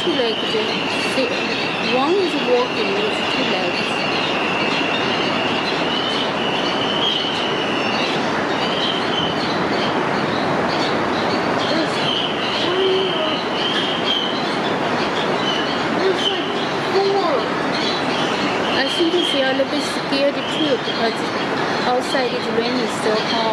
two-legged. See, one is walking with two legs. There's like four. I think they are a little bit scared too because outside it's raining so hard.